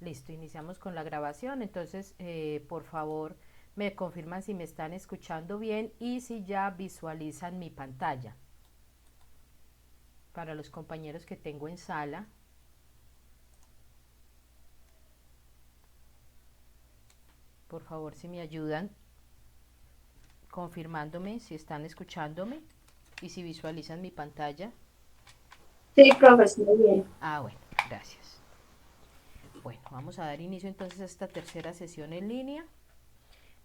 Listo, iniciamos con la grabación. Entonces, por favor, me confirman si me están escuchando bien y si ya visualizan mi pantalla. Para los compañeros que tengo en sala, por favor, si me ayudan confirmándome si están escuchándome y si visualizan mi pantalla. Sí, profesor, muy bien. Bueno, gracias. Bueno, vamos a dar inicio entonces a esta tercera sesión en línea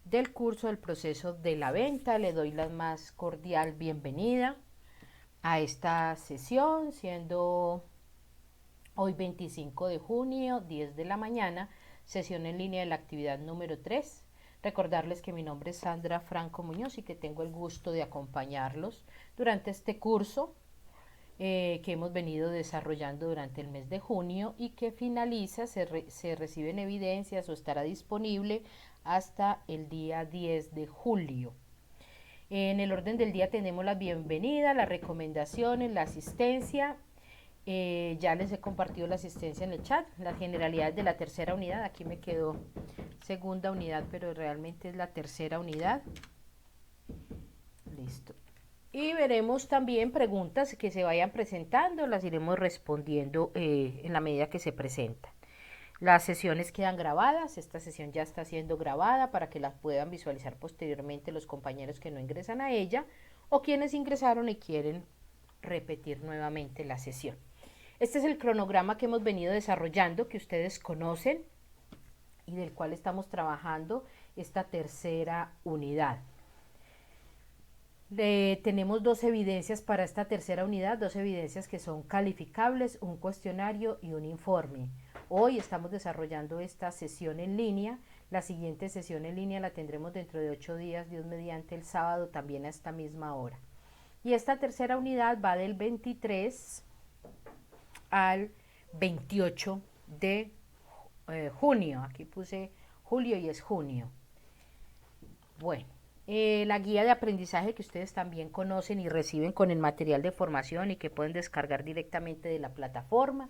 del curso del proceso de la venta. Le doy la más cordial bienvenida a esta sesión, siendo hoy 25 de junio, 10 de la mañana, sesión en línea de la actividad número 3. Recordarles que mi nombre es Sandra Franco Muñoz y que tengo el gusto de acompañarlos durante este curso que hemos venido desarrollando durante el mes de junio y que finaliza, se reciben evidencias o estará disponible hasta el día 10 de julio. En el orden del día tenemos la bienvenida, las recomendaciones, la asistencia. Ya les he compartido la asistencia en el chat, las generalidades de la tercera unidad. Aquí me quedó segunda unidad, pero realmente es la tercera unidad. Listo. Y veremos también preguntas que se vayan presentando, las iremos respondiendo en la medida que se presentan. Las sesiones quedan grabadas, esta sesión ya está siendo grabada para que las puedan visualizar posteriormente los compañeros que no ingresan a ella o quienes ingresaron y quieren repetir nuevamente la sesión. Este es el cronograma que hemos venido desarrollando, que ustedes conocen y del cual estamos trabajando esta tercera unidad. Tenemos dos evidencias para esta tercera unidad, dos evidencias que son calificables, un cuestionario y un informe. Hoy estamos desarrollando esta sesión en línea. La siguiente sesión en línea la tendremos dentro de 8 días, Dios mediante, el sábado también a esta misma hora. Y esta tercera unidad va del 23 al 28 de junio. Aquí puse julio y es junio. Bueno, la guía de aprendizaje que ustedes también conocen y reciben con el material de formación y que pueden descargar directamente de la plataforma,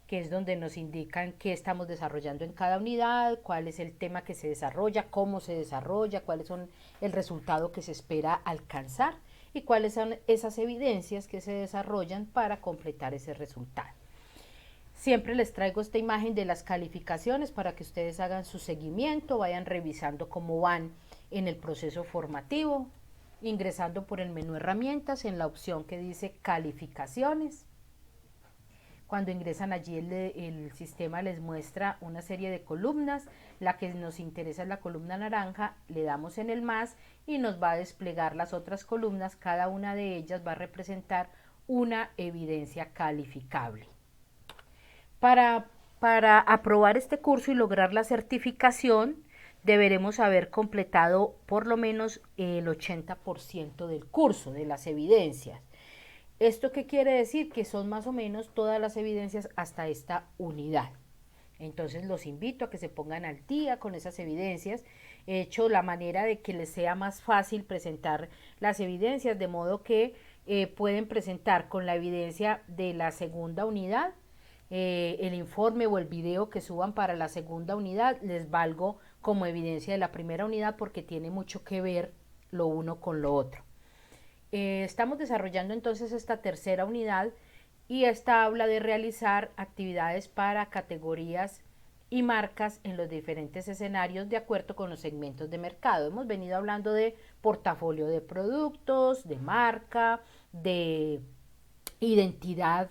que es donde nos indican qué estamos desarrollando en cada unidad, cuál es el tema que se desarrolla, cómo se desarrolla, cuáles son el resultado que se espera alcanzar y cuáles son esas evidencias que se desarrollan para completar ese resultado. Siempre les traigo esta imagen de las calificaciones para que ustedes hagan su seguimiento, vayan revisando cómo van en el proceso formativo, ingresando por el menú herramientas en la opción que dice calificaciones. Cuando ingresan allí el sistema les muestra una serie de columnas, la que nos interesa es la columna naranja, le damos en el más y nos va a desplegar las otras columnas, cada una de ellas va a representar una evidencia calificable. Para aprobar este curso y lograr la certificación, deberemos haber completado por lo menos el 80% del curso, de las evidencias. ¿Esto qué quiere decir? Que son más o menos todas las evidencias hasta esta unidad. Entonces los invito a que se pongan al día con esas evidencias. He hecho la manera de que les sea más fácil presentar las evidencias, de modo que pueden presentar con la evidencia de la segunda unidad, el informe o el video que suban para la segunda unidad, les valgo como evidencia de la primera unidad porque tiene mucho que ver lo uno con lo otro. Estamos desarrollando entonces esta tercera unidad y esta habla de realizar actividades para categorías y marcas en los diferentes escenarios de acuerdo con los segmentos de mercado. Hemos venido hablando de portafolio de productos, de marca, de identidad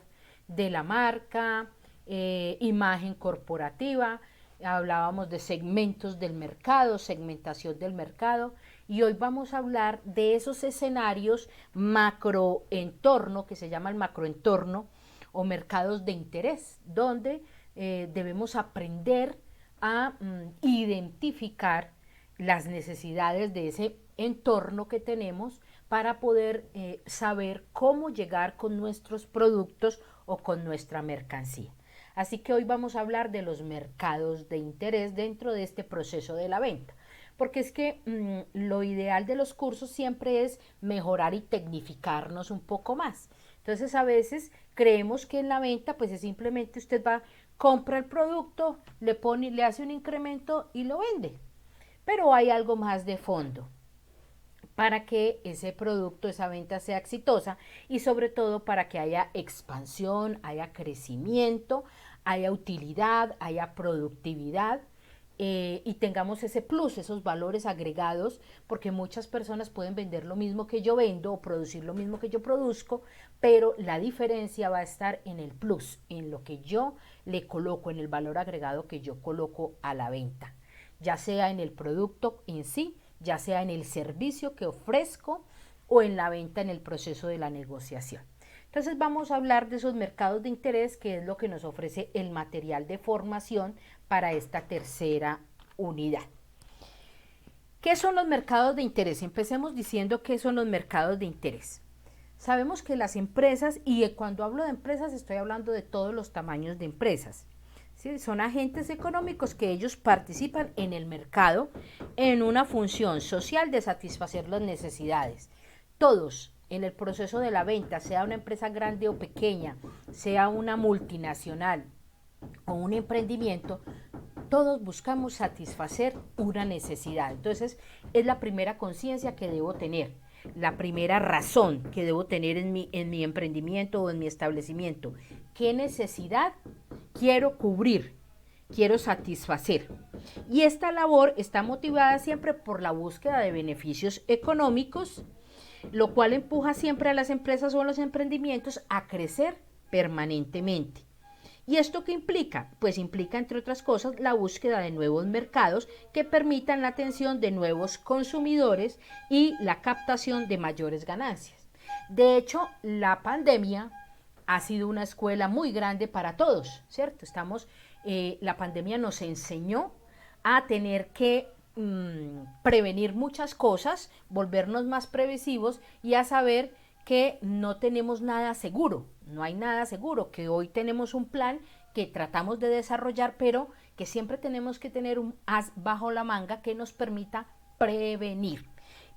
de la marca, imagen corporativa, hablábamos de segmentos del mercado, segmentación del mercado, y hoy vamos a hablar de esos escenarios macroentorno, que se llama el macroentorno, o mercados de interés, donde debemos aprender a identificar las necesidades de ese entorno que tenemos para poder saber cómo llegar con nuestros productos o con nuestra mercancía. Así que hoy vamos a hablar de los mercados de interés dentro de este proceso de la venta, porque es que lo ideal de los cursos siempre es mejorar y tecnificarnos un poco más. Entonces a veces creemos que en la venta pues es simplemente usted va compra el producto, le hace un incremento y lo vende. Pero hay algo más de fondo para que ese producto, esa venta sea exitosa y sobre todo para que haya expansión, haya crecimiento, haya utilidad, haya productividad y tengamos ese plus, esos valores agregados, porque muchas personas pueden vender lo mismo que yo vendo o producir lo mismo que yo produzco, pero la diferencia va a estar en el plus, en lo que yo le coloco, en el valor agregado que yo coloco a la venta, ya sea en el producto en sí, ya sea en el servicio que ofrezco o en la venta en el proceso de la negociación. Entonces vamos a hablar de esos mercados de interés, que es lo que nos ofrece el material de formación para esta tercera unidad. ¿Qué son los mercados de interés? Empecemos diciendo qué son los mercados de interés. Sabemos que las empresas, y cuando hablo de empresas estoy hablando de todos los tamaños de empresas, ¿sí? Son agentes económicos que ellos participan en el mercado en una función social de satisfacer las necesidades. Todos en el proceso de la venta, sea una empresa grande o pequeña, sea una multinacional o un emprendimiento, todos buscamos satisfacer una necesidad. Entonces, es la primera conciencia que debo tener, la primera razón que debo tener en mi emprendimiento o en mi establecimiento. ¿Qué necesidad quiero cubrir? Quiero satisfacer. Y esta labor está motivada siempre por la búsqueda de beneficios económicos, lo cual empuja siempre a las empresas o a los emprendimientos a crecer permanentemente. ¿Y esto qué implica? Pues implica, entre otras cosas, la búsqueda de nuevos mercados que permitan la atención de nuevos consumidores y la captación de mayores ganancias. De hecho, la pandemia ha sido una escuela muy grande para todos, ¿cierto? La pandemia nos enseñó a tener que prevenir muchas cosas, volvernos más previsivos y a saber que no tenemos nada seguro, no hay nada seguro, que hoy tenemos un plan que tratamos de desarrollar, pero que siempre tenemos que tener un as bajo la manga que nos permita prevenir.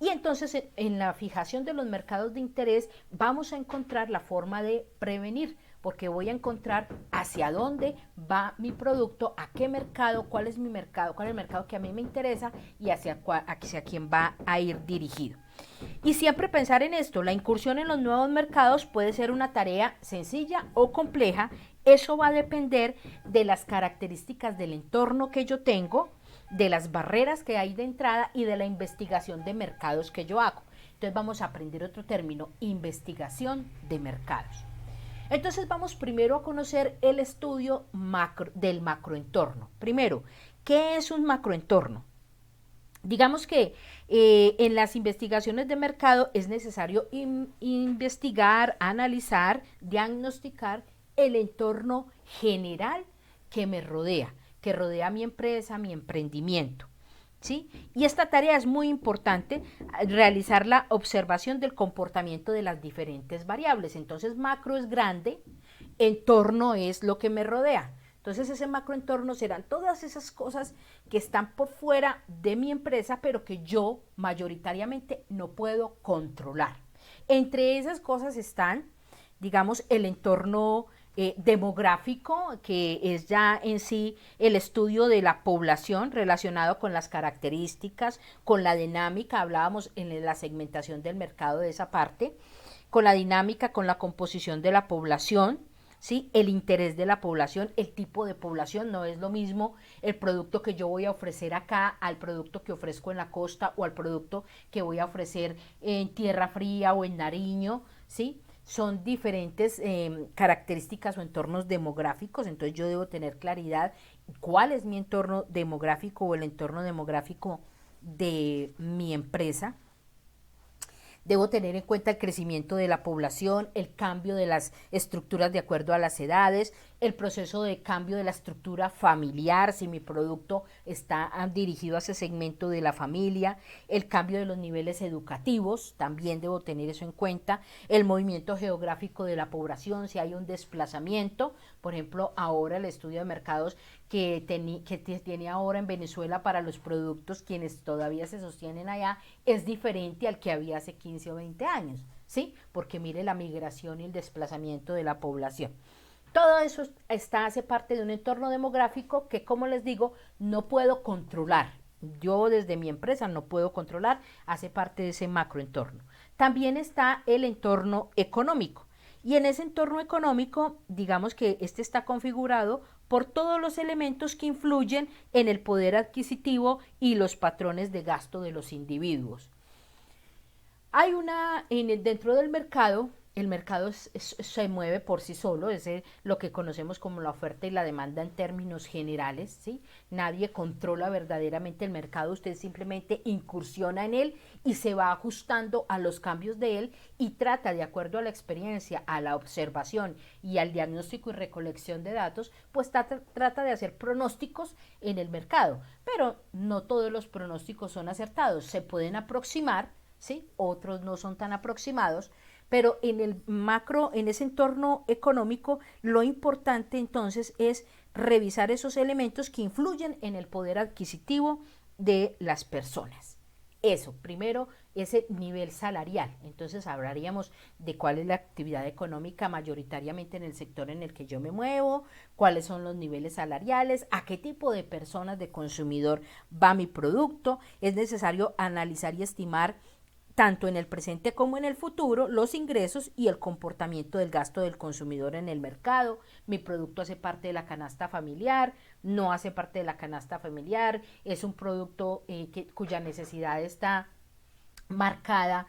Y entonces en la fijación de los mercados de interés vamos a encontrar la forma de prevenir, porque voy a encontrar hacia dónde va mi producto, a qué mercado, cuál es mi mercado, cuál es el mercado que a mí me interesa y hacia quién va a ir dirigido. Y siempre pensar en esto, la incursión en los nuevos mercados puede ser una tarea sencilla o compleja, eso va a depender de las características del entorno que yo tengo, de las barreras que hay de entrada y de la investigación de mercados que yo hago. Entonces vamos a aprender otro término, investigación de mercados. Entonces vamos primero a conocer el estudio del macroentorno. Primero, ¿qué es un macroentorno? Digamos que en las investigaciones de mercado es necesario investigar, analizar, diagnosticar el entorno general que rodea mi empresa, mi emprendimiento. ¿Sí? Y esta tarea es muy importante, realizar la observación del comportamiento de las diferentes variables. Entonces, macro es grande, entorno es lo que me rodea. Entonces, ese macroentorno serán todas esas cosas que están por fuera de mi empresa, pero que yo mayoritariamente no puedo controlar. Entre esas cosas están, digamos, el entorno demográfico, que es ya en sí el estudio de la población relacionado con las características, con la dinámica, hablábamos en la segmentación del mercado de esa parte, con la dinámica, con la composición de la población, ¿sí? El interés de la población, el tipo de población, no es lo mismo el producto que yo voy a ofrecer acá al producto que ofrezco en la costa o al producto que voy a ofrecer en Tierra Fría o en Nariño, ¿sí? Son diferentes características o entornos demográficos, entonces yo debo tener claridad cuál es mi entorno demográfico o el entorno demográfico de mi empresa. Debo tener en cuenta el crecimiento de la población, el cambio de las estructuras de acuerdo a las edades, el proceso de cambio de la estructura familiar, si mi producto está dirigido a ese segmento de la familia, el cambio de los niveles educativos, también debo tener eso en cuenta, el movimiento geográfico de la población, si hay un desplazamiento, por ejemplo, ahora el estudio de mercados que tiene ahora en Venezuela para los productos, quienes todavía se sostienen allá, es diferente al que había hace 15 o 20 años, ¿sí? Porque mire la migración y el desplazamiento de la población. Todo eso hace parte de un entorno demográfico que, como les digo, no puedo controlar. Yo desde mi empresa no puedo controlar, hace parte de ese macroentorno. También está el entorno económico. Y en ese entorno económico, digamos que este está configurado por todos los elementos que influyen en el poder adquisitivo y los patrones de gasto de los individuos. Hay dentro del mercado, el mercado se mueve por sí solo, es lo que conocemos como la oferta y la demanda en términos generales, ¿sí? Nadie controla verdaderamente el mercado, usted simplemente incursiona en él y se va ajustando a los cambios de él y trata, de acuerdo a la experiencia, a la observación y al diagnóstico y recolección de datos, pues trata de hacer pronósticos en el mercado, pero no todos los pronósticos son acertados, se pueden aproximar, ¿sí? Otros no son tan aproximados, pero en el macro, en ese entorno económico, lo importante entonces es revisar esos elementos que influyen en el poder adquisitivo de las personas. Eso, primero, ese nivel salarial. Entonces hablaríamos de cuál es la actividad económica mayoritariamente en el sector en el que yo me muevo, cuáles son los niveles salariales, a qué tipo de personas de consumidor va mi producto. Es necesario analizar y estimar tanto en el presente como en el futuro, los ingresos y el comportamiento del gasto del consumidor en el mercado. Mi producto hace parte de la canasta familiar, no hace parte de la canasta familiar, es un producto cuya necesidad está marcada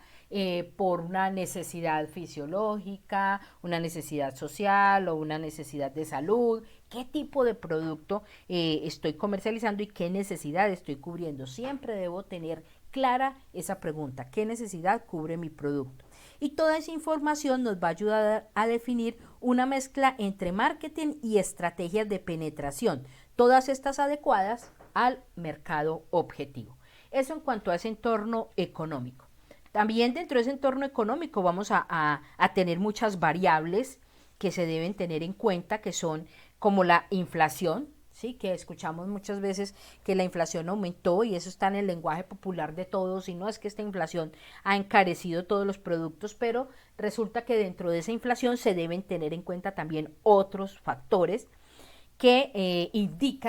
por una necesidad fisiológica, una necesidad social o una necesidad de salud, qué tipo de producto estoy comercializando y qué necesidad estoy cubriendo. Siempre debo tener clara esa pregunta, ¿qué necesidad cubre mi producto? Y toda esa información nos va a ayudar a definir una mezcla entre marketing y estrategias de penetración, todas estas adecuadas al mercado objetivo. Eso en cuanto a ese entorno económico. También dentro de ese entorno económico vamos a tener muchas variables que se deben tener en cuenta, que son como la inflación, ¿sí? Que escuchamos muchas veces que la inflación aumentó y eso está en el lenguaje popular de todos y no es que esta inflación ha encarecido todos los productos, pero resulta que dentro de esa inflación se deben tener en cuenta también otros factores que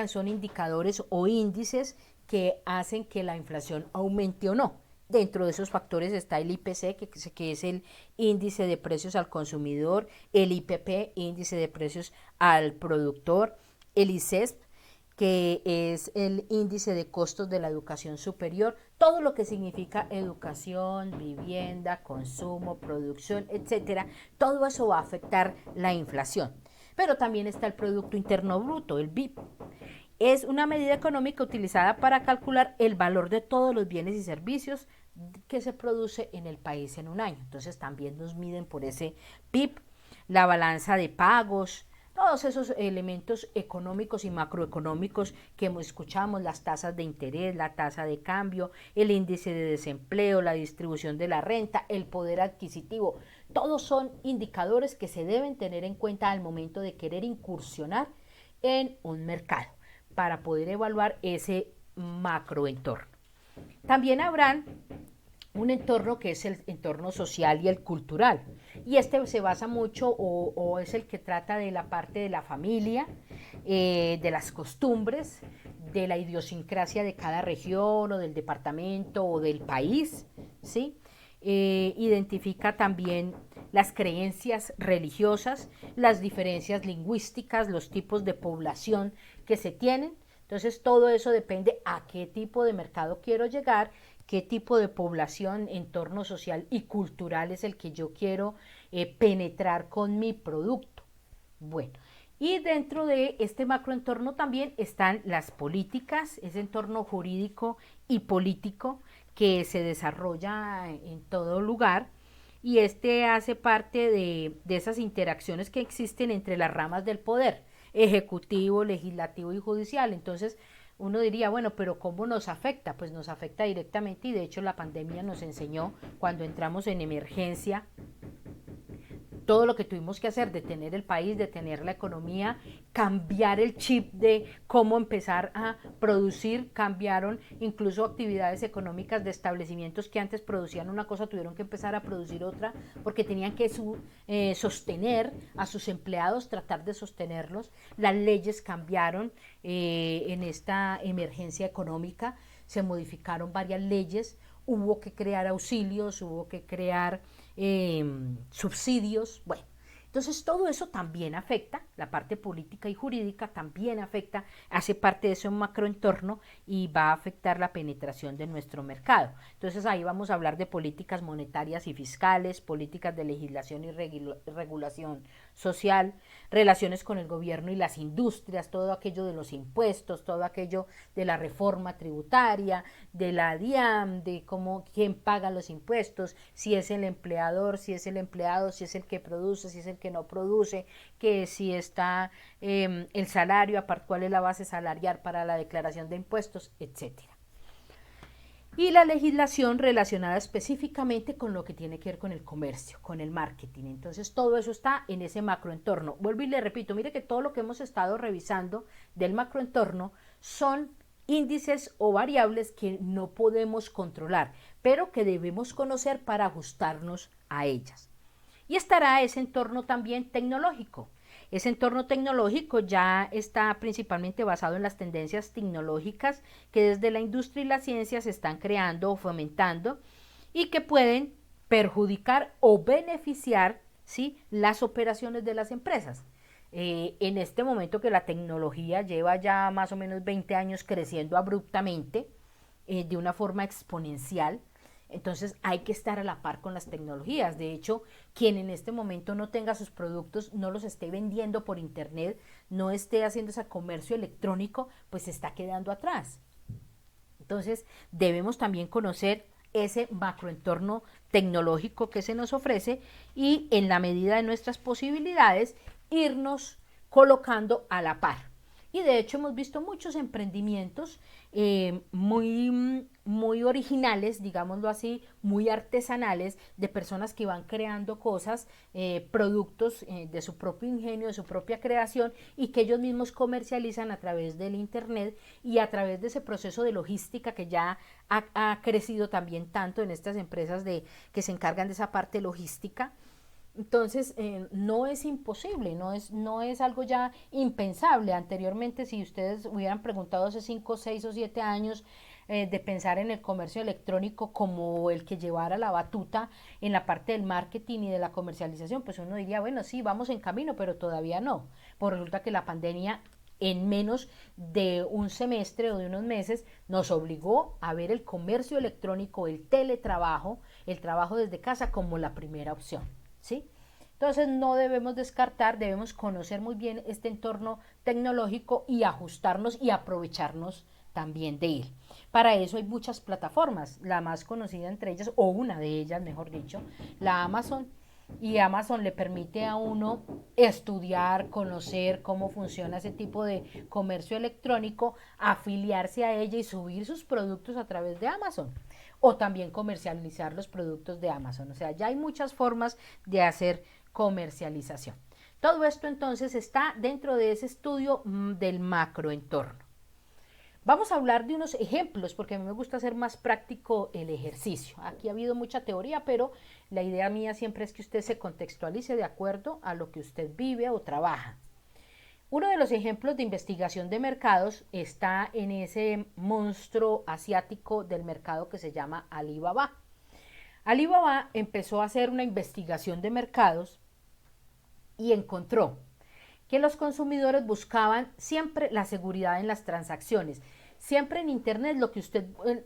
son indicadores o índices que hacen que la inflación aumente o no. Dentro de esos factores está el IPC, que es el índice de precios al consumidor, el IPP, índice de precios al productor, el ICESP, que es el índice de costos de la educación superior, todo lo que significa educación, vivienda, consumo, producción, etcétera, todo eso va a afectar la inflación. Pero también está el Producto Interno Bruto, el BIP. Es una medida económica utilizada para calcular el valor de todos los bienes y servicios que se produce en el país en un año. Entonces también nos miden por ese PIB, la balanza de pagos, todos esos elementos económicos y macroeconómicos que escuchamos, las tasas de interés, la tasa de cambio, el índice de desempleo, la distribución de la renta, el poder adquisitivo, todos son indicadores que se deben tener en cuenta al momento de querer incursionar en un mercado para poder evaluar ese macroentorno. También habrán un entorno que es el entorno social y el cultural. Y este se basa mucho o es el que trata de la parte de la familia, de las costumbres, de la idiosincrasia de cada región o del departamento o del país, ¿sí? Identifica también las creencias religiosas, las diferencias lingüísticas, los tipos de población que se tienen. Entonces todo eso depende a qué tipo de mercado quiero llegar, qué tipo de población, entorno social y cultural es el que yo quiero penetrar con mi producto. Bueno, y dentro de este macroentorno también están las políticas, ese entorno jurídico y político que se desarrolla en todo lugar y este hace parte de esas interacciones que existen entre las ramas del poder, ejecutivo, legislativo y judicial. Entonces, uno diría, bueno, pero ¿cómo nos afecta? Pues nos afecta directamente y de hecho la pandemia nos enseñó cuando entramos en emergencia todo lo que tuvimos que hacer, detener el país, detener la economía, cambiar el chip de cómo empezar a producir, cambiaron incluso actividades económicas de establecimientos que antes producían una cosa, tuvieron que empezar a producir otra porque tenían que sostener a sus empleados, tratar de sostenerlos. Las leyes cambiaron en esta emergencia económica, se modificaron varias leyes, hubo que crear auxilios, hubo que crear subsidios, bueno. Entonces todo eso también afecta, la parte política y jurídica también afecta, hace parte de ese macroentorno y va a afectar la penetración de nuestro mercado. Entonces ahí vamos a hablar de políticas monetarias y fiscales, políticas de legislación y regulación social, relaciones con el gobierno y las industrias, todo aquello de los impuestos, todo aquello de la reforma tributaria, de la DIAN, de cómo, quién paga los impuestos, si es el empleador, si es el empleado, si es el que produce, si es el que no produce, que si está el salario, aparte cuál es la base salarial para la declaración de impuestos, etcétera. Y la legislación relacionada específicamente con lo que tiene que ver con el comercio, con el marketing. Entonces todo eso está en ese macroentorno. Vuelvo y le repito, mire que todo lo que hemos estado revisando del macroentorno son índices o variables que no podemos controlar, pero que debemos conocer para ajustarnos a ellas. Y estará ese entorno también tecnológico. Ese entorno tecnológico ya está principalmente basado en las tendencias tecnológicas que desde la industria y la ciencia se están creando o fomentando y que pueden perjudicar o beneficiar, ¿sí?, las operaciones de las empresas. En este momento que la tecnología lleva ya más o menos 20 años creciendo abruptamente, de una forma exponencial, entonces hay que estar a la par con las tecnologías. De hecho, quien en este momento no tenga sus productos, no los esté vendiendo por internet, no esté haciendo ese comercio electrónico, pues se está quedando atrás. Entonces debemos también conocer ese macroentorno tecnológico que se nos ofrece y en la medida de nuestras posibilidades irnos colocando a la par. Y de hecho hemos visto muchos emprendimientos muy originales, digámoslo así, muy artesanales, de personas que van creando cosas, productos de su propio ingenio, de su propia creación y que ellos mismos comercializan a través del internet y a través de ese proceso de logística que ya ha crecido también tanto en estas empresas que se encargan de esa parte logística. Entonces, no es imposible, no es algo ya impensable. Anteriormente, si ustedes hubieran preguntado hace 5, 6 o 7 años de pensar en el comercio electrónico como el que llevara la batuta en la parte del marketing y de la comercialización, pues uno diría, bueno, sí, vamos en camino, pero todavía no. Pues resulta que la pandemia en menos de un semestre o de unos meses nos obligó a ver el comercio electrónico, el teletrabajo, el trabajo desde casa como la primera opción. ¿Sí? Entonces no debemos descartar, debemos conocer muy bien este entorno tecnológico y ajustarnos y aprovecharnos también de él. Para eso hay muchas plataformas, la más conocida entre ellas, o una de ellas, mejor dicho, la Amazon. Y Amazon le permite a uno estudiar, conocer cómo funciona ese tipo de comercio electrónico, afiliarse a ella y subir sus productos a través de Amazon o también comercializar los productos de Amazon. O sea, ya hay muchas formas de hacer comercialización. Todo esto entonces está dentro de ese estudio del macroentorno. Vamos a hablar de unos ejemplos porque a mí me gusta hacer más práctico el ejercicio. Aquí ha habido mucha teoría, pero la idea mía siempre es que usted se contextualice de acuerdo a lo que usted vive o trabaja. Uno de los ejemplos de investigación de mercados está en ese monstruo asiático del mercado que se llama Alibaba. Alibaba empezó a hacer una investigación de mercados y encontró que los consumidores buscaban siempre la seguridad en las transacciones. Siempre en internet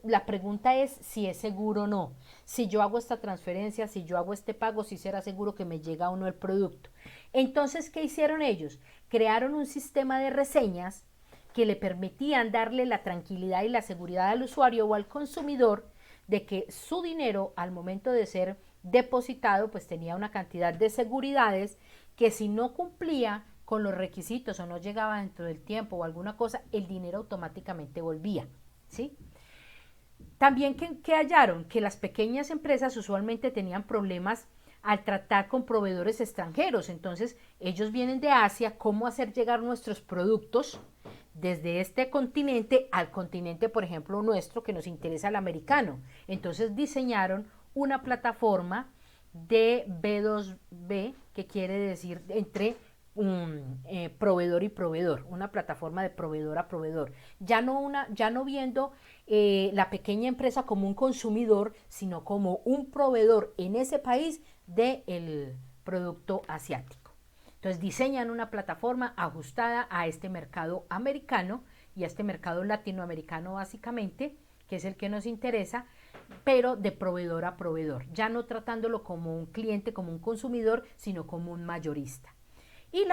la pregunta es si es seguro o no. Si yo hago esta transferencia, si yo hago este pago, si será seguro que me llega o no el producto. Entonces, ¿qué hicieron ellos? Crearon un sistema de reseñas que le permitían darle la tranquilidad y la seguridad al usuario o al consumidor de que su dinero al momento de ser depositado pues tenía una cantidad de seguridades que si no cumplía con los requisitos o no llegaba dentro del tiempo o alguna cosa, el dinero automáticamente volvía, ¿sí? También que hallaron que las pequeñas empresas usualmente tenían problemas al tratar con proveedores extranjeros. Entonces, ellos vienen de Asia, cómo hacer llegar nuestros productos desde este continente al continente, por ejemplo, nuestro, que nos interesa el americano. Entonces, diseñaron una plataforma de B2B, que quiere decir entre proveedor y proveedor, una plataforma de proveedor a proveedor, ya no viendo la pequeña empresa como un consumidor, sino como un proveedor en ese país del producto asiático. Entonces diseñan una plataforma ajustada a este mercado americano y a este mercado latinoamericano básicamente, que es el que nos interesa, pero de proveedor a proveedor, ya no tratándolo como un cliente, como un consumidor, sino como un mayorista. Y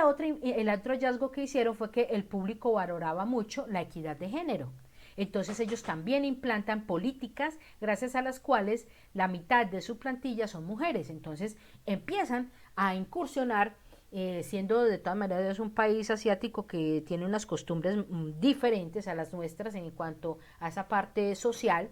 el otro hallazgo que hicieron fue que el público valoraba mucho la equidad de género. Entonces ellos también implantan políticas gracias a las cuales la mitad de su plantilla son mujeres. Entonces empiezan a incursionar, siendo de todas maneras un país asiático que tiene unas costumbres diferentes a las nuestras en cuanto a esa parte social.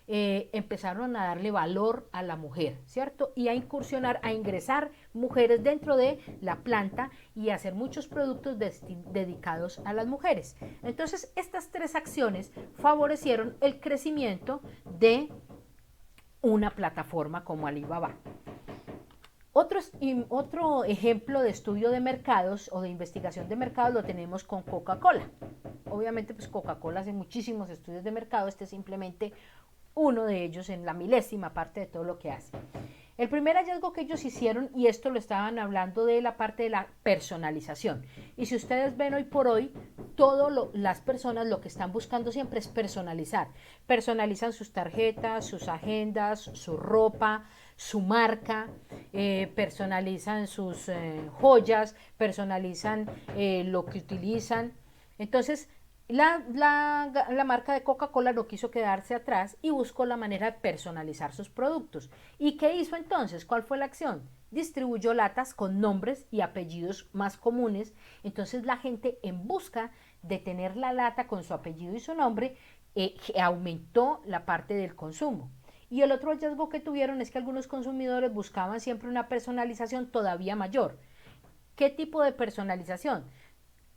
Empezaron a darle valor a la mujer, ¿cierto? Y a incursionar, a ingresar mujeres dentro de la planta y a hacer muchos productos dedicados a las mujeres. Entonces, estas tres acciones favorecieron el crecimiento de una plataforma como Alibaba. Otro ejemplo de estudio de mercados o de investigación de mercados lo tenemos con Coca-Cola. Obviamente, pues Coca-Cola hace muchísimos estudios de mercado, este es simplemente uno de ellos en la milésima parte de todo lo que hace. El primer hallazgo que ellos hicieron, y esto lo estaban hablando de la parte de la personalización, y si ustedes ven hoy por hoy, las personas lo que están buscando siempre es personalizar. Personalizan sus tarjetas, sus agendas, su ropa, su marca, personalizan sus joyas, personalizan lo que utilizan. Entonces, la marca de Coca-Cola no quiso quedarse atrás y buscó la manera de personalizar sus productos. ¿Y qué hizo entonces? ¿Cuál fue la acción? Distribuyó latas con nombres y apellidos más comunes. Entonces la gente, en busca de tener la lata con su apellido y su nombre, aumentó la parte del consumo. Y el otro hallazgo que tuvieron es que algunos consumidores buscaban siempre una personalización todavía mayor. ¿Qué tipo de personalización?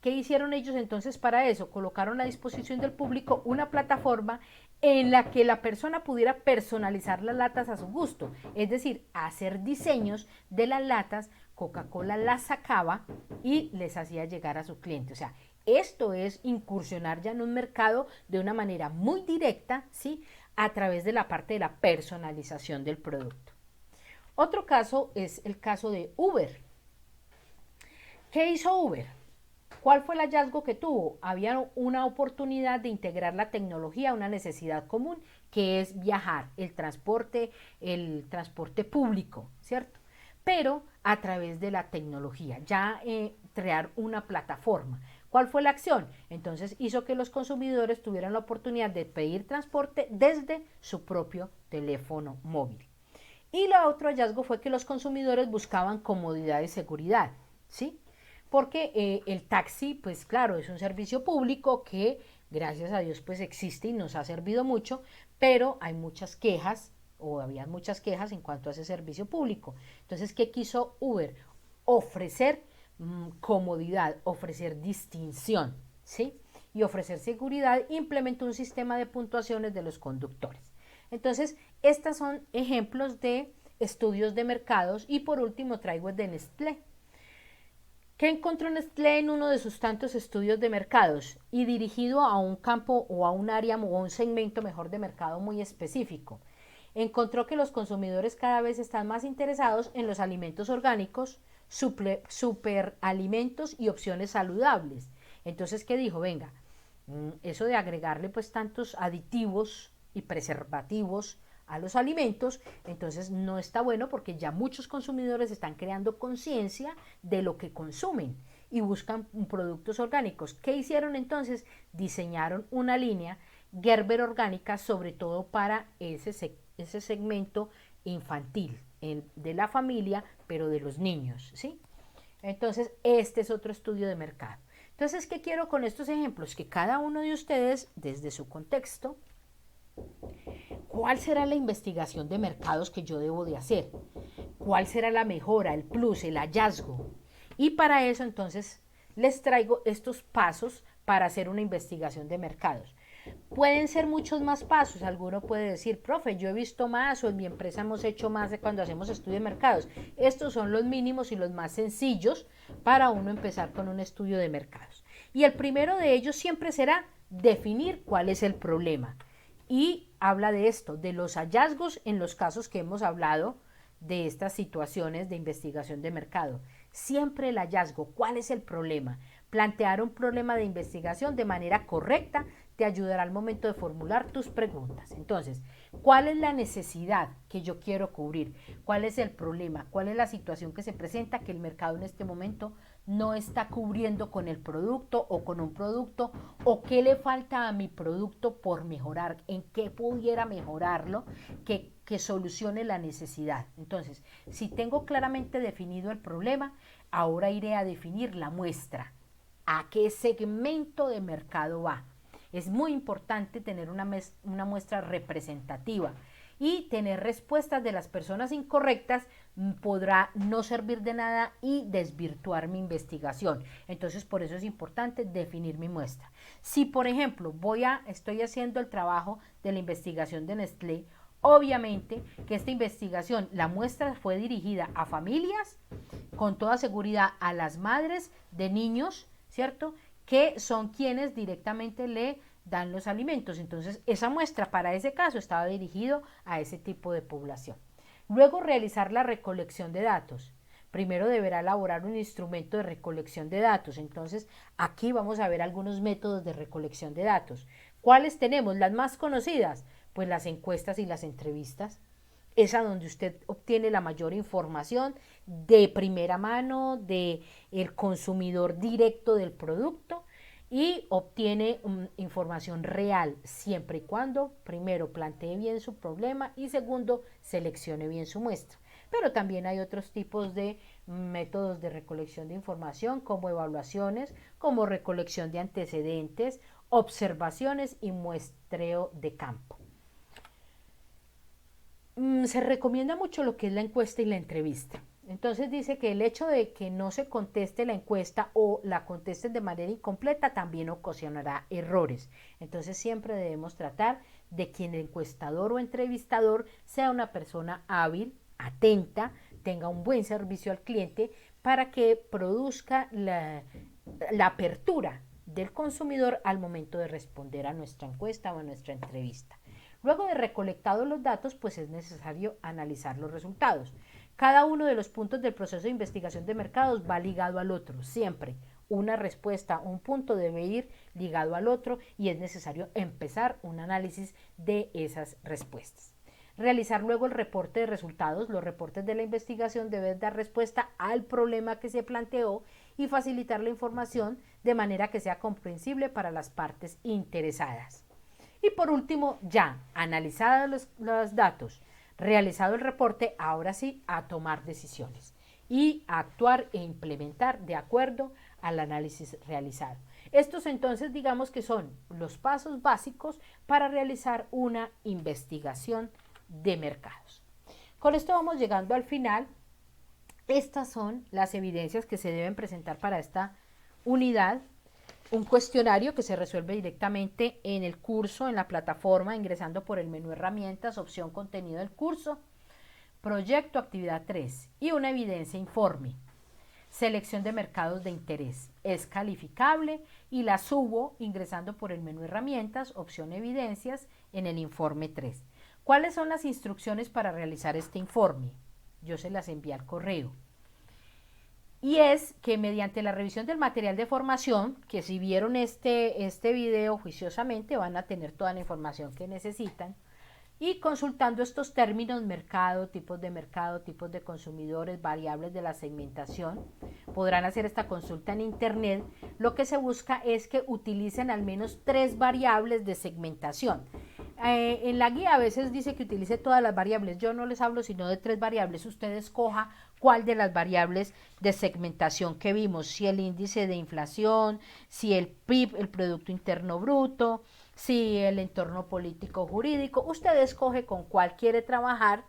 ¿Qué hicieron ellos entonces para eso? Colocaron a disposición del público una plataforma en la que la persona pudiera personalizar las latas a su gusto, es decir, hacer diseños de las latas. Coca-Cola las sacaba y les hacía llegar a su cliente. O sea, esto es incursionar ya en un mercado de una manera muy directa, ¿sí? A través de la parte de la personalización del producto. Otro caso es el caso de Uber. ¿Qué hizo Uber? ¿Cuál fue el hallazgo que tuvo? Había una oportunidad de integrar la tecnología a una necesidad común, que es viajar, el transporte público, ¿cierto? Pero a través de la tecnología, ya crear una plataforma. ¿Cuál fue la acción? Entonces hizo que los consumidores tuvieran la oportunidad de pedir transporte desde su propio teléfono móvil. Y el otro hallazgo fue que los consumidores buscaban comodidad y seguridad, ¿sí? Porque el taxi, pues claro, es un servicio público que gracias a Dios pues existe y nos ha servido mucho, pero hay muchas quejas, o había muchas quejas en cuanto a ese servicio público. Entonces, ¿qué quiso Uber? Ofrecer comodidad, ofrecer distinción, ¿sí? Y ofrecer seguridad. Implementó un sistema de puntuaciones de los conductores. Entonces, estos son ejemplos de estudios de mercados. Y por último traigo el de Nestlé. ¿Qué encontró Nestlé en uno de sus tantos estudios de mercados y dirigido a un campo o a un área o a un segmento mejor de mercado muy específico? Encontró que los consumidores cada vez están más interesados en los alimentos orgánicos, superalimentos y opciones saludables. Entonces, ¿qué dijo? Venga, eso de agregarle pues tantos aditivos y preservativos a los alimentos, entonces no está bueno, porque ya muchos consumidores están creando conciencia de lo que consumen y buscan productos orgánicos. ¿Qué hicieron entonces? Diseñaron una línea Gerber orgánica, sobre todo para ese segmento infantil, de la familia, pero de los niños, ¿sí? Entonces, este es otro estudio de mercado. Entonces, ¿qué quiero con estos ejemplos? Que cada uno de ustedes, desde su contexto, ¿cuál será la investigación de mercados que yo debo de hacer? cuál será la mejora, el plus, el hallazgo. Y para eso entonces les traigo estos pasos para hacer una investigación de mercados. Pueden ser muchos más pasos. Alguno puede decir, profe, yo he visto más o en mi empresa hemos hecho más de cuando hacemos estudio de mercados. Estos son los mínimos y los más sencillos para uno empezar con un estudio de mercados. Y el primero de ellos siempre será definir cuál es el problema. Y habla de esto, de los hallazgos en los casos que hemos hablado de estas situaciones de investigación de mercado. Siempre el hallazgo, ¿cuál es el problema? Plantear un problema de investigación de manera correcta te ayudará al momento de formular tus preguntas. Entonces, ¿cuál es la necesidad que yo quiero cubrir? ¿Cuál es el problema? ¿Cuál es la situación que se presenta que el mercado en este momento no está cubriendo con el producto o con un producto? ¿O qué le falta a mi producto por mejorar? ¿En qué pudiera mejorarlo? Que solucione la necesidad. Entonces, si tengo claramente definido el problema, ahora iré a definir la muestra. ¿A qué segmento de mercado va? Es muy importante tener una muestra representativa y tener respuestas de las personas incorrectas podrá no servir de nada y desvirtuar mi investigación. Entonces, por eso es importante definir mi muestra. Si, por ejemplo, estoy haciendo el trabajo de la investigación de Nestlé, obviamente que esta investigación, la muestra fue dirigida a familias, con toda seguridad a las madres de niños, ¿cierto?, que son quienes directamente le dan los alimentos. Entonces, esa muestra para ese caso estaba dirigido a ese tipo de población. Luego, realizar la recolección de datos. Primero deberá elaborar un instrumento de recolección de datos. Entonces, aquí vamos a ver algunos métodos de recolección de datos. ¿Cuáles tenemos? Las más conocidas, pues las encuestas y las entrevistas. Es a donde usted obtiene la mayor información de primera mano del consumidor directo del producto y obtiene información real siempre y cuando, primero, plantee bien su problema y segundo, seleccione bien su muestra. Pero también hay otros tipos de métodos de recolección de información como evaluaciones, como recolección de antecedentes, observaciones y muestreo de campo. Se recomienda mucho lo que es la encuesta y la entrevista. Entonces dice que el hecho de que no se conteste la encuesta o la contesten de manera incompleta también ocasionará errores. Entonces siempre debemos tratar de que el encuestador o entrevistador sea una persona hábil, atenta, tenga un buen servicio al cliente para que produzca la apertura del consumidor al momento de responder a nuestra encuesta o a nuestra entrevista. Luego de recolectados los datos, pues es necesario analizar los resultados. Cada uno de los puntos del proceso de investigación de mercados va ligado al otro, siempre. Una respuesta, un punto debe ir ligado al otro y es necesario empezar un análisis de esas respuestas. Realizar luego el reporte de resultados. Los reportes de la investigación deben dar respuesta al problema que se planteó y facilitar la información de manera que sea comprensible para las partes interesadas. Y por último, ya analizados los datos, realizado el reporte, ahora sí a tomar decisiones y a actuar e implementar de acuerdo al análisis realizado. Estos entonces digamos que son los pasos básicos para realizar una investigación de mercados. Con esto vamos llegando al final. Estas son las evidencias que se deben presentar para esta unidad. Un cuestionario que se resuelve directamente en el curso, en la plataforma, ingresando por el menú herramientas, opción contenido del curso, proyecto actividad 3 y una evidencia informe. Selección de mercados de interés. Es calificable y la subo ingresando por el menú herramientas, opción evidencias en el informe 3. ¿Cuáles son las instrucciones para realizar este informe? Yo se las envié al correo. Y es que mediante la revisión del material de formación, que si vieron este video juiciosamente van a tener toda la información que necesitan, y consultando estos términos, mercado, tipos de consumidores, variables de la segmentación, podrán hacer esta consulta en internet. Lo que se busca es que utilicen al menos 3 variables de segmentación. En la guía a veces dice que utilice todas las variables, yo no les hablo sino de 3 variables, usted escoja cuál de las variables de segmentación que vimos, si el índice de inflación, si el PIB, el Producto Interno Bruto, si el entorno político jurídico, usted escoge con cuál quiere trabajar,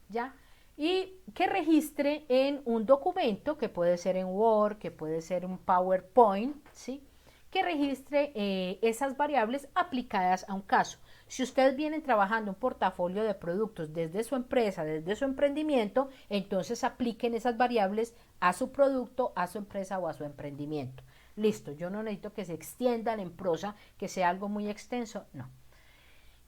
¿ya? y que registre en un documento, que puede ser en Word, que puede ser un PowerPoint, ¿sí? Que registre esas variables aplicadas a un caso. Si ustedes vienen trabajando un portafolio de productos desde su empresa, desde su emprendimiento, entonces apliquen esas variables a su producto, a su empresa o a su emprendimiento. Listo, yo no necesito que se extiendan en prosa, que sea algo muy extenso, no.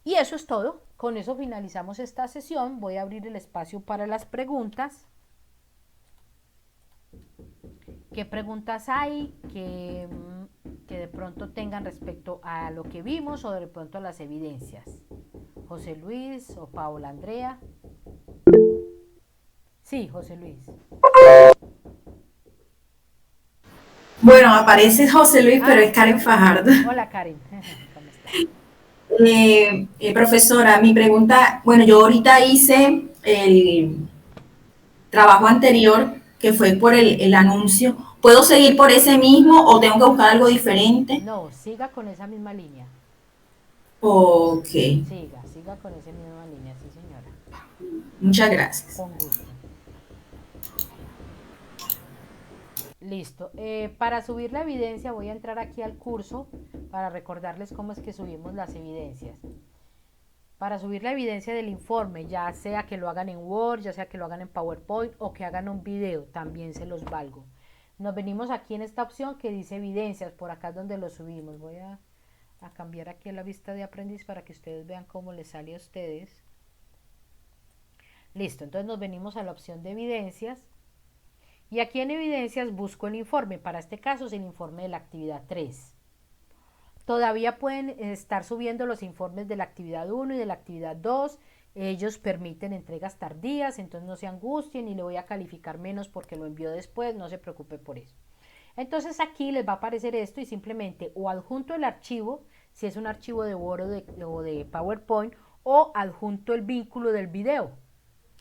Y eso es todo. Con eso finalizamos esta sesión. Voy a abrir el espacio para las preguntas. ¿Qué preguntas hay que de pronto tengan respecto a lo que vimos o de pronto a las evidencias? José Luis o Paola Andrea. Sí, José Luis. Bueno, aparece José Luis, pero es Karen Fajardo. Hola, Karen. ¿Cómo estás? Profesora, mi pregunta, bueno, yo ahorita hice el trabajo anterior que fue por el anuncio. ¿Puedo seguir por ese mismo o tengo que buscar algo diferente? No, siga con esa misma línea. Ok, Siga con esa misma línea, sí, señora. muchas gracias. Con gusto. Listo. Para subir la evidencia voy a entrar aquí al curso para recordarles cómo es que subimos las evidencias. Para subir la evidencia del informe, ya sea que lo hagan en Word, ya sea que lo hagan en PowerPoint o que hagan un video, también se los valgo. Nos venimos aquí en esta opción que dice evidencias, por acá es donde lo subimos. Voy a cambiar aquí a la vista de aprendiz para que ustedes vean cómo les sale a ustedes. Listo, entonces nos venimos a la opción de evidencias. Y aquí en evidencias busco el informe, para este caso es el informe de la actividad 3. Todavía pueden estar subiendo los informes de la actividad 1 y de la actividad 2. Ellos permiten entregas tardías, entonces no se angustien y le voy a calificar menos porque lo envió después, no se preocupe por eso. Entonces aquí les va a aparecer esto y simplemente o adjunto el archivo, si es un archivo de Word o de PowerPoint, o adjunto el vínculo del video.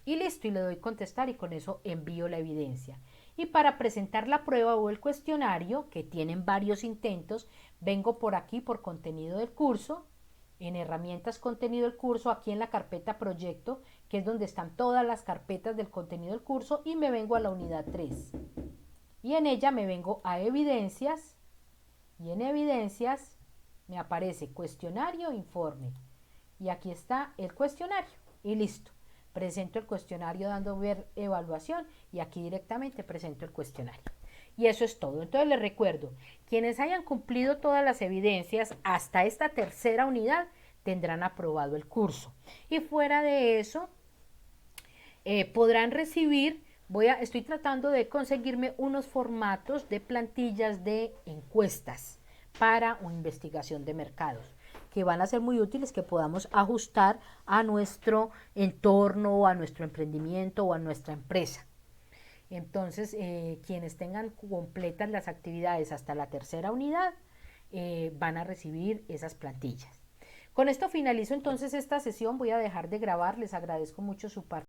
Y listo, y le doy contestar y con eso envío la evidencia. Y para presentar la prueba o el cuestionario, que tienen varios intentos, vengo por aquí por contenido del curso, en herramientas contenido del curso, aquí en la carpeta proyecto, que es donde están todas las carpetas del contenido del curso, y me vengo a la unidad 3. Y en ella me vengo a evidencias, y en evidencias me aparece cuestionario, informe. Y aquí está el cuestionario, y listo. Presento el cuestionario dando ver evaluación y aquí directamente presento el cuestionario. Y eso es todo. Entonces les recuerdo, quienes hayan cumplido todas las evidencias hasta esta tercera unidad tendrán aprobado el curso. Y fuera de eso, podrán recibir, estoy tratando de conseguirme unos formatos de plantillas de encuestas para una investigación de mercados, que van a ser muy útiles, que podamos ajustar a nuestro entorno, a nuestro emprendimiento o a nuestra empresa. Entonces, quienes tengan completas las actividades hasta la tercera unidad, van a recibir esas plantillas. Con esto finalizo entonces esta sesión, voy a dejar de grabar, les agradezco mucho su participación.